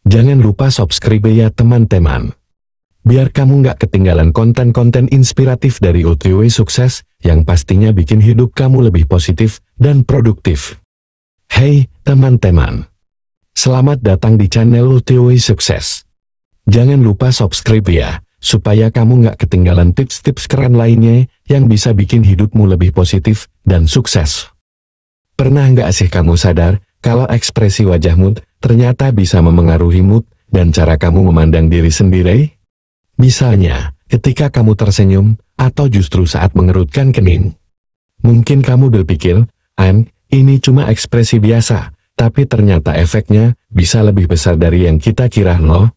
Jangan lupa subscribe ya teman-teman. Biar kamu nggak ketinggalan konten-konten inspiratif dari OTW Sukses yang pastinya bikin hidup kamu lebih positif dan produktif. Hey teman-teman, selamat datang di channel OTW Sukses. Jangan lupa subscribe ya, supaya kamu nggak ketinggalan tips-tips keren lainnya yang bisa bikin hidupmu lebih positif dan sukses. Pernah nggak sih kamu sadar kalau ekspresi wajahmu ternyata bisa memengaruhi mood dan cara kamu memandang diri sendiri? Misalnya, ketika kamu tersenyum, atau justru saat mengerutkan kening. Mungkin kamu berpikir, ini cuma ekspresi biasa, tapi ternyata efeknya bisa lebih besar dari yang kita kira loh.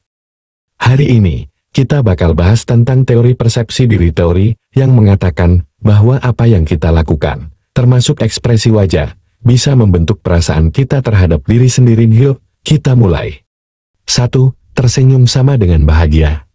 Hari ini, kita bakal bahas tentang teori persepsi diri, teori yang mengatakan bahwa apa yang kita lakukan, termasuk ekspresi wajah, bisa membentuk perasaan kita terhadap diri sendiri. Yuk, kita mulai. 1. Tersenyum sama dengan bahagia.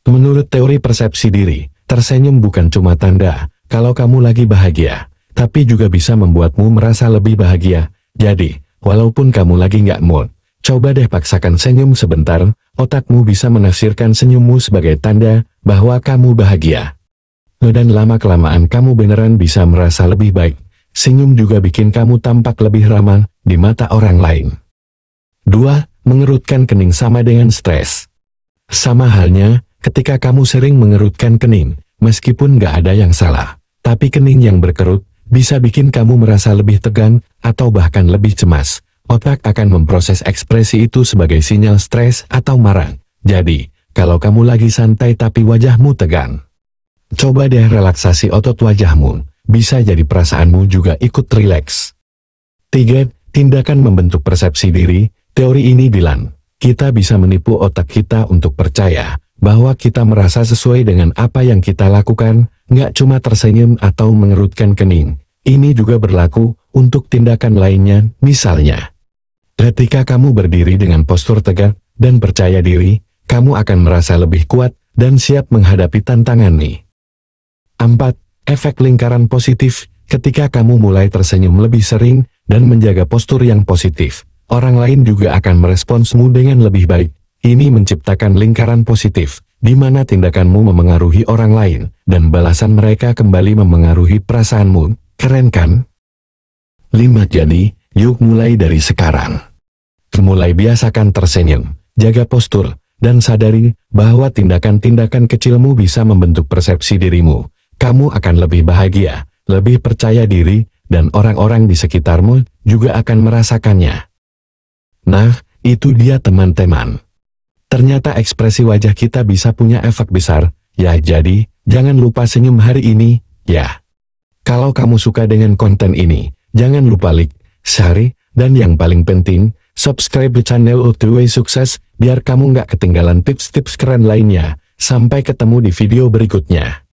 Menurut teori persepsi diri, tersenyum bukan cuma tanda kalau kamu lagi bahagia, tapi juga bisa membuatmu merasa lebih bahagia. Jadi, walaupun kamu lagi nggak mood, coba deh paksakan senyum sebentar, otakmu bisa menafsirkan senyummu sebagai tanda bahwa kamu bahagia. Dan lama-kelamaan kamu beneran bisa merasa lebih baik. Senyum juga bikin kamu tampak lebih ramah di mata orang lain. 2. Mengerutkan kening sama dengan stres. Sama halnya, ketika kamu sering mengerutkan kening, meskipun nggak ada yang salah, tapi kening yang berkerut bisa bikin kamu merasa lebih tegang atau bahkan lebih cemas. Otak akan memproses ekspresi itu sebagai sinyal stres atau marah. Jadi, kalau kamu lagi santai tapi wajahmu tegang, coba deh relaksasi otot wajahmu. Bisa jadi perasaanmu juga ikut rileks. 3. Tindakan membentuk persepsi diri. Teori ini bilang, kita bisa menipu otak kita untuk percaya bahwa kita merasa sesuai dengan apa yang kita lakukan, nggak cuma tersenyum atau mengerutkan kening. Ini juga berlaku untuk tindakan lainnya, misalnya, ketika kamu berdiri dengan postur tegak dan percaya diri, kamu akan merasa lebih kuat dan siap menghadapi tantangan nih. 4. Efek lingkaran positif. Ketika kamu mulai tersenyum lebih sering dan menjaga postur yang positif, orang lain juga akan meresponsmu dengan lebih baik. Ini menciptakan lingkaran positif, di mana tindakanmu memengaruhi orang lain, dan balasan mereka kembali memengaruhi perasaanmu. Keren kan? 5. Jadi, yuk mulai dari sekarang. Mulai biasakan tersenyum, jaga postur, dan sadari bahwa tindakan-tindakan kecilmu bisa membentuk persepsi dirimu. Kamu akan lebih bahagia, lebih percaya diri, dan orang-orang di sekitarmu juga akan merasakannya. Nah, itu dia teman-teman. Ternyata ekspresi wajah kita bisa punya efek besar, ya jadi, jangan lupa senyum hari ini, ya. Kalau kamu suka dengan konten ini, jangan lupa like, share, dan yang paling penting, subscribe channel OTW Sukses, biar kamu nggak ketinggalan tips-tips keren lainnya. Sampai ketemu di video berikutnya.